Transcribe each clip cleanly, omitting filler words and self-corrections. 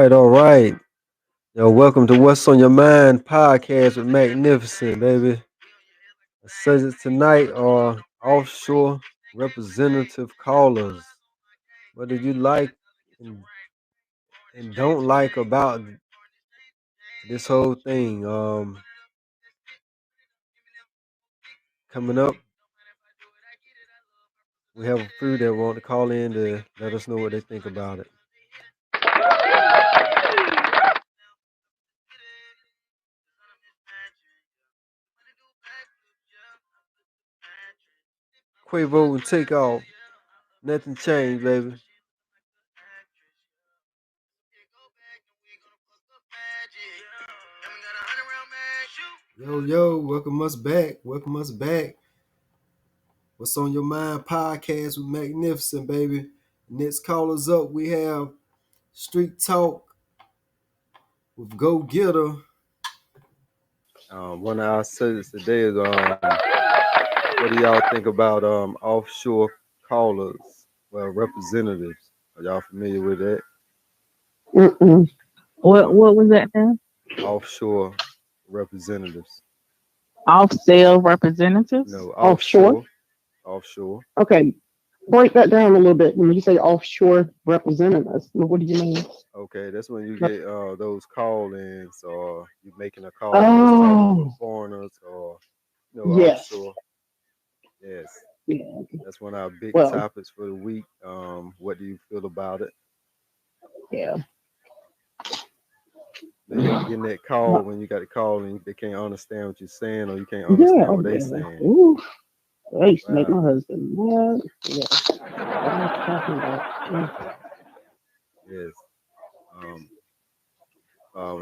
right, all right. Yo, welcome to What's on Your Mind podcast with Magnificent, baby. The subject tonight are offshore representative callers. What did you like and, and don't like about this whole thing? Coming up, we have a few that want to call in to let us know what they think about it. Quavo and take off. Nothing changed, baby. Yo, welcome us back. Welcome us back. What's on Your Mind podcast with Magnificent, baby. Next callers up, we have Street Talk with Go Getter. One of our subjects today is what do y'all think about offshore callers? Well, representatives. Are y'all familiar with that? Mm-mm. What was that now? Offshore representatives. Off sale representatives? No, Offshore? Offshore. Okay. Break that down a little bit. When you say offshore representatives, what do you mean? Okay, that's when you get those call-ins, or you making a call just talking with Oh, foreigners, or yes. offshore. Yes. Yeah. That's one of our big Well, topics for the week. What do you feel about it? yeah. Getting that call when you got a call and they can't understand what you're saying, or you can't Yeah. understand what they're Yeah. saying. Ooh, I used to make Wow. my husband mad. Yeah. What am I talking about? Yes.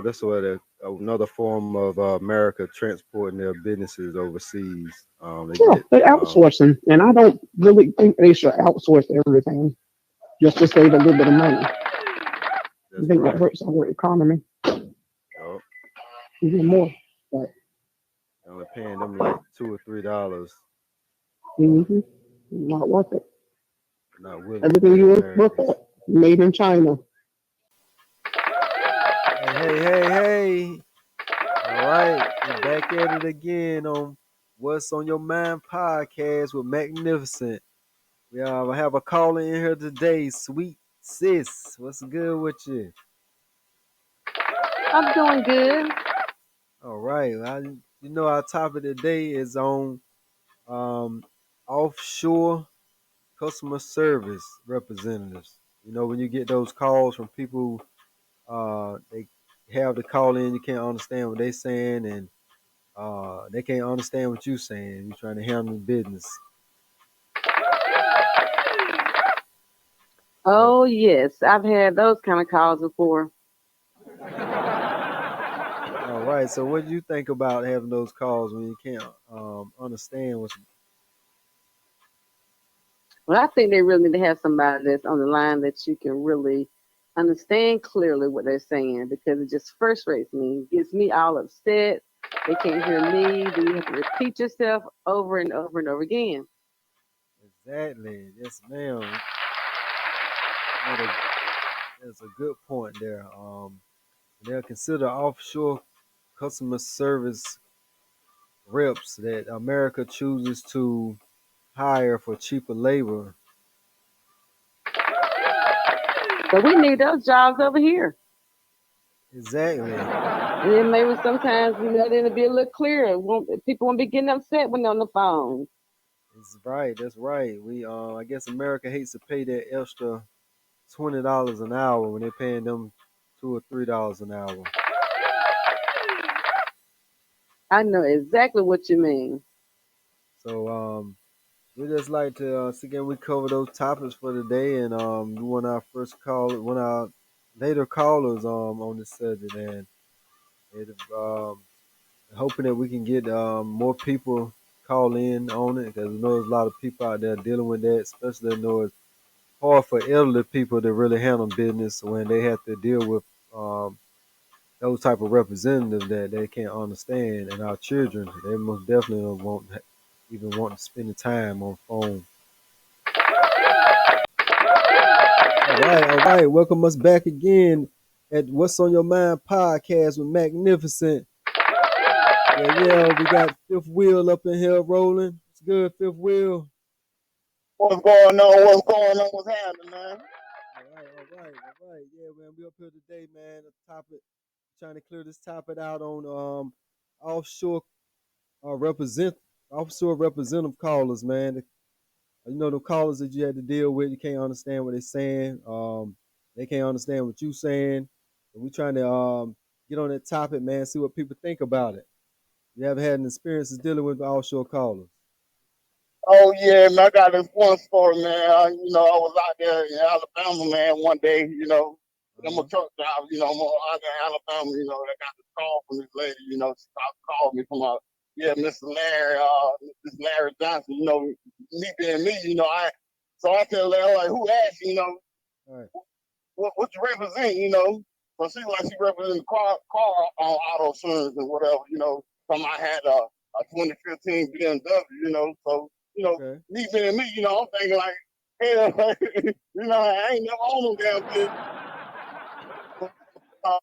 That's what another form of America transporting their businesses overseas. They Yeah, get they're outsourcing, and I don't really think they should outsource everything just to save a little bit of money. I that's think that right. hurts our economy Yup. even more. But Only paying them like $2 or $3. not worth it. Not willing to Everything pay you work Americans. for, made in China. Hey. All right, we're back at it again on What's on Your Mind podcast with Magnificent. We have a caller in here today, Sweet Sis. What's good with you? I'm doing good. All right, our topic today is on um, offshore customer service representatives. When you get those calls from people, they have the call in, you can't understand what they're saying, and they can't understand what you're saying. You're trying to handle business. So, Oh yes, I've had those kind of calls before. all right. So, what do you think about having those calls when you can't understand what's? Well, I think they really need to have somebody that's on the line that you can really understand clearly what they're saying, because it just frustrates me, gets me all upset. They can't hear me. Then you have to repeat yourself over and over and over again. Exactly? Yes, ma'am. That is- That's a good point there. They'll consider offshore customer service reps that America chooses to hire for cheaper labor. But we need those jobs over here. Exactly. And then maybe sometimes, it'll be a little clearer. People won't be getting upset when they're on the phone. That's right. That's right. I guess America hates to pay that extra $20 an hour when they're paying them $2 or $3 an hour. I know exactly what you mean. So we just like to again we cover those topics for today, and we want our first call, one of our later callers on this subject, and it, hoping that we can get more people call in on it, because we know there's a lot of people out there dealing with that, especially I know it's hard for elderly people to really handle business when they have to deal with um, those type of representatives that they can't understand, and our children they most definitely don't even want to spend the time on phone. All right, welcome us back again. at What's on Your Mind podcast with Magnificent. Yeah, yeah, we got Fifth Wheel up in here rolling. It's good, Fifth Wheel. What's going on? What's going on? What's happening, man? All right. Yeah, man, we up here today, man. The topic, trying to clear this topic out on offshore represent offshore representative callers, man. You know the callers that you had to deal with, you can't understand what they're saying. They can't understand what you're saying. And we trying to get on that topic, man, see what people think about it. You ever had an experiences dealing with offshore callers? Oh yeah, man. I got this one story, man. I was out there in Alabama, man, one day. I'm a Uh-huh. truck driver. I'm out there in Alabama. I got this call from this lady. She called me from yeah, Mr. Larry, Mr. Larry Johnson. Me being me. So I tell her like, who asked? All right. What you represent? So she like she represent the car auto insurance and whatever. From I had a 2015 BMW. So Okay. me being me, I'm thinking like, hell, I ain't never owned no damn thing. Uh,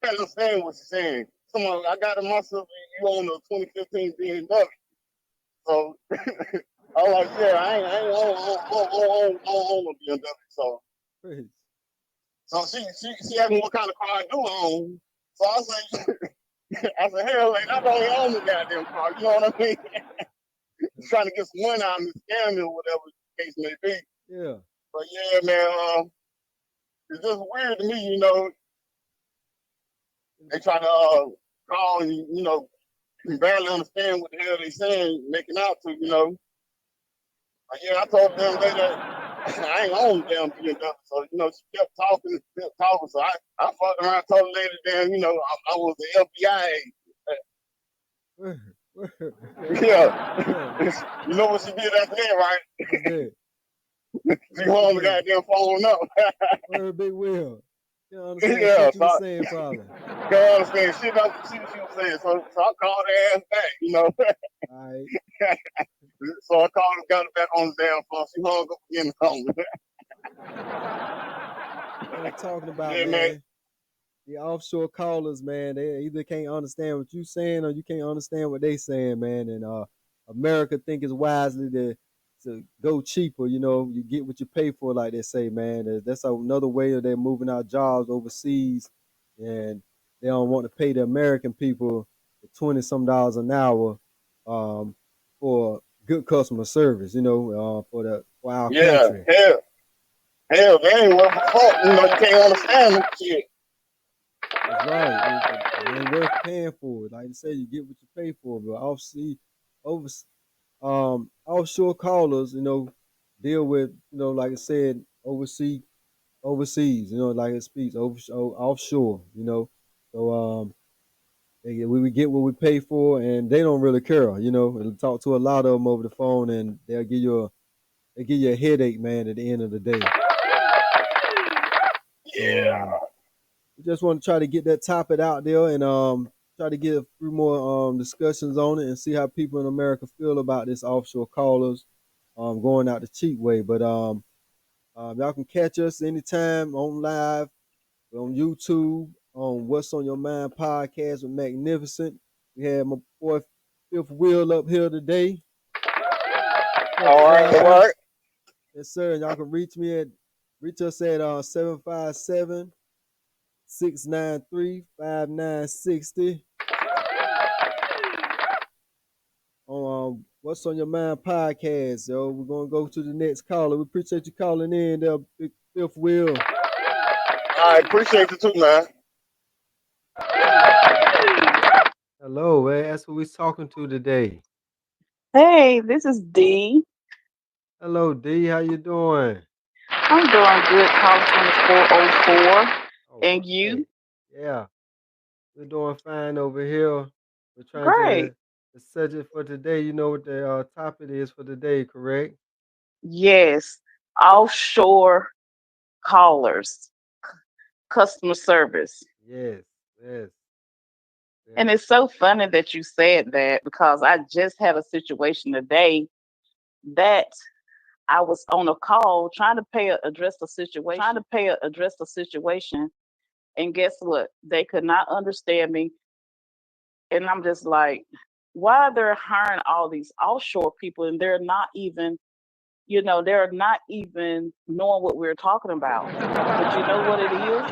I understand what she's saying. Someone I got in myself, you own a 2015 BMW. So I was like, yeah, I ain't own no BMW. Praise. So she asked me what kind of car I do own. So I was like, I said, hell, like, I don't even own the goddamn car. You know what I mean? Trying to get some money out of me, scam me or whatever the case may be. Yeah. But yeah, man, it's just weird to me, they try to call and, you can barely understand what the hell they saying, making out to. But yeah, I told them later, I ain't own the damn BMW. So, she kept talking and kept talking. So I fucked around, told her later, damn, I was the FBI agent. Word, word. Yeah. Yeah. You know what she did after that, right? What's that? She What she hung the did? goddamn phone up. Word, big wheel. You don't understand Yeah, shit you so was saying, probably. girl understand shit don't see what she was saying. So I called her ass back. All right. So I called her, got her back on the damn phone. She hung up again on me. What I'm talking about, Yeah, man. man. The offshore callers, man, they either can't understand what you saying or you can't understand what they saying, man. And America think it's wisely to go cheaper. You get what you pay for, like they say, man. That's another way of they're moving our jobs overseas, and they don't want to pay the American people $20 some an hour um, for good customer service. For our Yeah, country. hell, they ain't worth a fuck. You can't understand them shit. That's right. It ain't worth paying for it. Like you say, you get what you pay for. But over, offshore callers, deal with, like I said, overseas. Like it speaks offshore. So we would get what we pay for, and they don't really care. It'll talk to a lot of them over the phone, and they give you a headache, man. At the end of the day. So Yeah. we just want to try to get that topic out there and try to get a few more discussions on it and see how people in America feel about this offshore callers going out the cheap way. But y'all can catch us anytime on live on YouTube on What's on Your Mind podcast with Magnificent. We have my boy Fifth Wheel up here today, truck All right, all driver. right. Yes, sir. And y'all can reach us at 757-693-5960 on What's on Your Mind podcast. So we're gonna go to the next caller. We appreciate you calling in there, Big Fifth Wheel. I appreciate you too, man. Hello, man. That's who we talking to today. Hey, this is Dee. Hello, D. How you doing? I'm doing good, calling from the 404. All And right. you? Yeah, we're doing fine over here. We're trying Great. to the subject for today. You know what the topic is for today, correct? Yes. Offshore callers, customer service. Yes, yes, And yes. it's so funny that you said that because I just had a situation today that I was on a call trying to address a situation, and guess what? They could not understand me, and I'm just like, why they're hiring all these offshore people and they're not even, they're not even knowing what we're talking about. But you know what it is?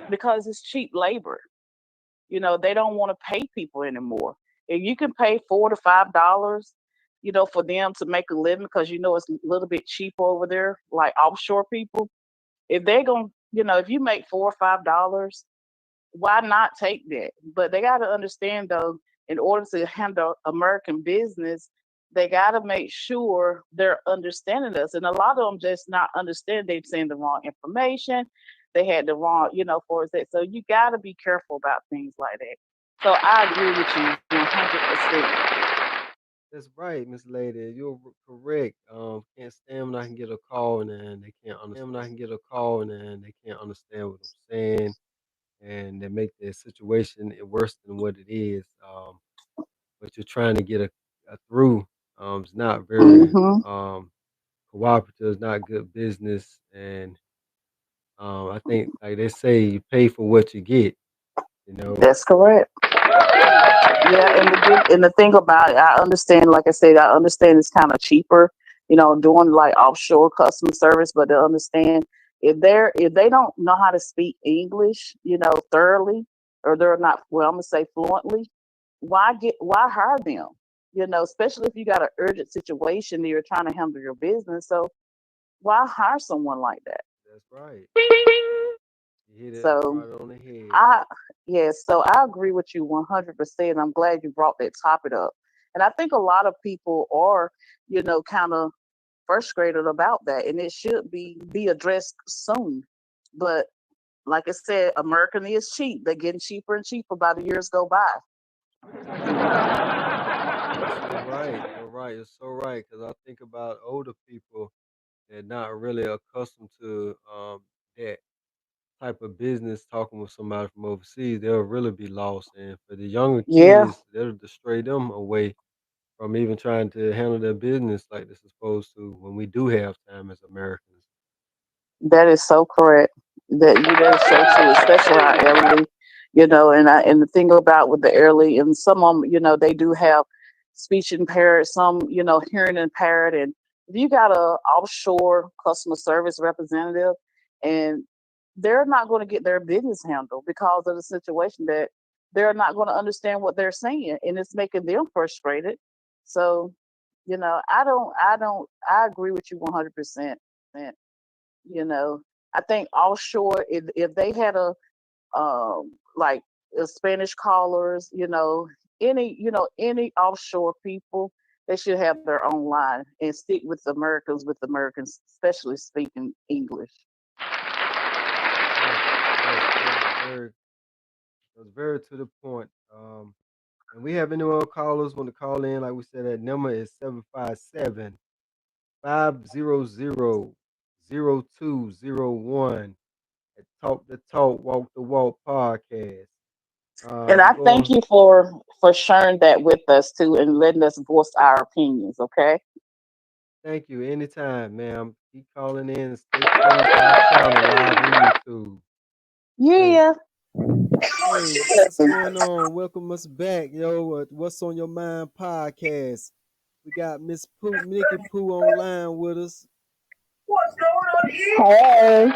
Because it's cheap labor. They don't want to pay people anymore. If you can pay $4 to $5, for them to make a living, because it's a little bit cheaper over there, like offshore people. If they're going, if you make $4 or $5, why not take that? But they got to understand though, in order to handle American business, they got to make sure they're understanding us. And a lot of them just not understand. They're saying the wrong information. They had the wrong, for that. So you got to be careful about things like that. So I agree with you 100%. That's right, Miss Lady. You're correct. Can't stand when I can get a call and then they can't understand what I'm saying, and they make the situation worse than what it is. But you're trying to get a through. It's not very Mm-hmm. cooperative. It's not good business, and I think like they say, you pay for what you get. You know. That's correct. Yeah, and the thing about it, I understand. Like I said, I understand it's kind of cheaper, doing like offshore customer service. But to understand, if they don't know how to speak English, thoroughly, or they're not, well, I'm gonna say fluently, why hire them? Especially if you got an urgent situation that you're trying to handle your business. So why hire someone like that? That's right. You hit it So right on the head. I yes, so I agree with you 100%. I'm glad you brought that topic up. And I think a lot of people are, kind of frustrated about that, and it should be addressed soon. But like I said, American is cheap. They're getting cheaper and cheaper by the years go by. You're so right. You're right. You're so right. Because I think about older people that not really accustomed to that type of business. Talking with somebody from overseas, they'll really be lost. And for the younger Yeah, kids, that'll stray them away from even trying to handle their business like they're supposed to. When we do have time as Americans. that is so correct. That is so true, especially our elderly, and the thing about with the elderly, and some of them, they do have speech impaired, some, hearing impaired, and if you got a offshore customer service representative, and they're not going to get their business handled because of the situation that they're not going to understand what they're saying, and it's making them frustrated. So, I agree with you 100%. you know I think offshore, if they had a like Spanish callers, any offshore people, they should have their own line and stick with Americans, especially speaking English. Yes, that was very to the point. And we have anyone callers want to call in, like we said, that number is 757-500-0201 at Talk the Talk, Walk the Walk podcast. And We're I thank going, you for sharing that with us too, and letting us voice our opinions. Okay. thank you anytime, ma'am. Keep calling in and stay tuned to our channel live on YouTube. Hey, Yeah. hey, what's going on? Welcome us back, yo. What's on your mind podcast? We got Miss Pooh, Nikki Pooh online with us. Hey,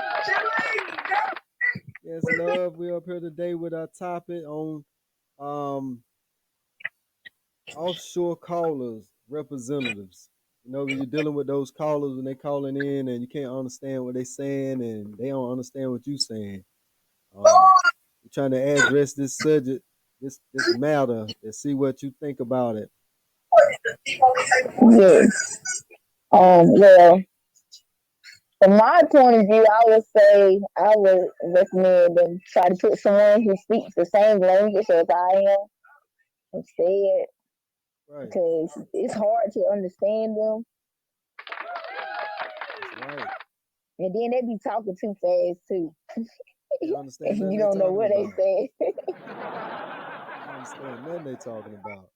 Yes, love. We're up here today with our topic on um offshore callers, representatives. You're dealing with those callers when they calling in and you can't understand what they saying and they don't understand what you saying. We're trying to address this subject, this matter, and see what you think about it. yes. Well, from my point of view, I would say I would recommend them try to put someone who speaks the same language as I am instead, Right. because it's hard to understand them, That's right. and then they be talking too fast too, Can't understand and nothing you they don't know talking what they about. say. Can't understand nothing they talking about.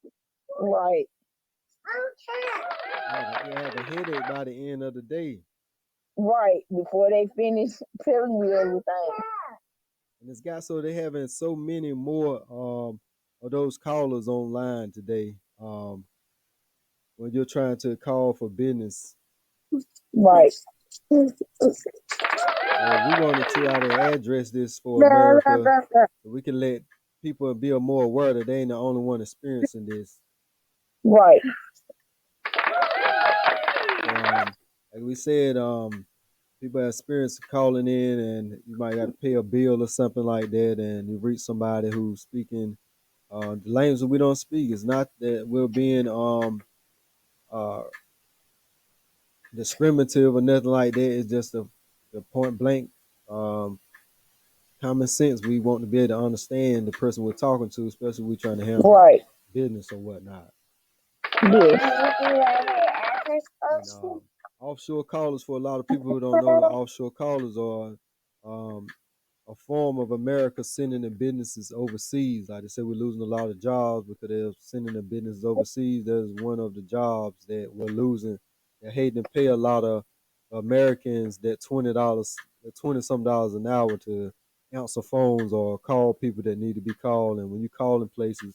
Right. You have a headache by the end of the day. Right, before they finish telling you everything. And it's got so they having so many more of those callers online today. When you're trying to call for business. Right. So we want to try to address this for America so we can let people be more aware that they ain't the only one experiencing this. Right. Like we said, people have experience calling in and you might got to pay a bill or something like that and you reach somebody who's speaking the language that we don't speak. It's not that we're being uh, discriminative or nothing like that. It's just a point blank um, common sense. We want to be able to understand the person we're talking to, especially if we're trying to handle Right. business or whatnot. Yes. And offshore callers, for a lot of people who don't know, the offshore callers are um, a form of America sending the businesses overseas. Like I said, we're losing a lot of jobs because they're sending the businesses overseas. There's one of the jobs that we're losing. They're hating to pay a lot of Americans that $20, $20 some an hour to answer phones or call people that need to be called. And when you call in places,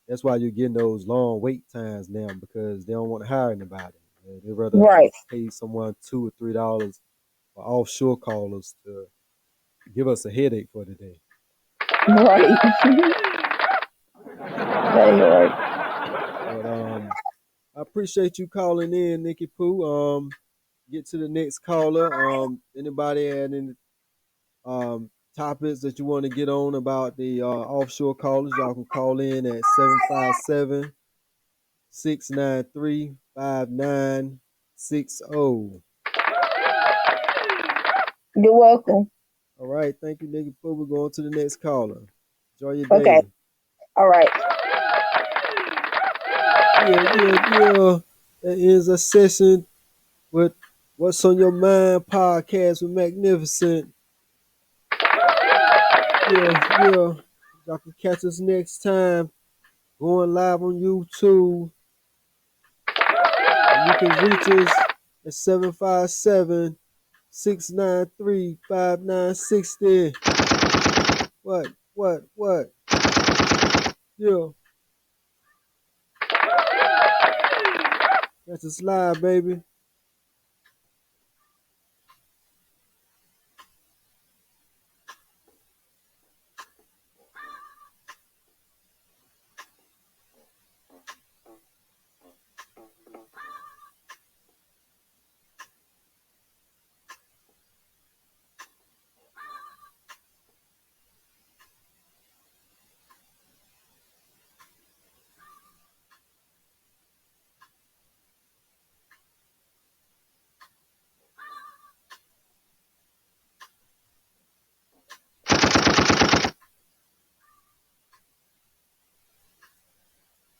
that's why you're getting those long wait times now because they don't want to hire anybody. They'd rather Right. pay someone $2 or $3 for offshore callers to give us a headache for the day. Right. That ain't right. But I appreciate you calling in, Nikki Pooh. Get to the next caller. Anybody had any topics that you want to get on about the offshore callers? Y'all can call in at 757-693-5960. You're welcome. All right, thank you, Nikki Pooh. We're going to the next caller. Enjoy your Okay. day. All right. Yeah. That is a session with What's on Your Mind podcast with Magnificent. Yeah. Y'all can catch us next time going live on YouTube. And you can reach us at 757-693-5960. What? Yeah. Catch us live, baby.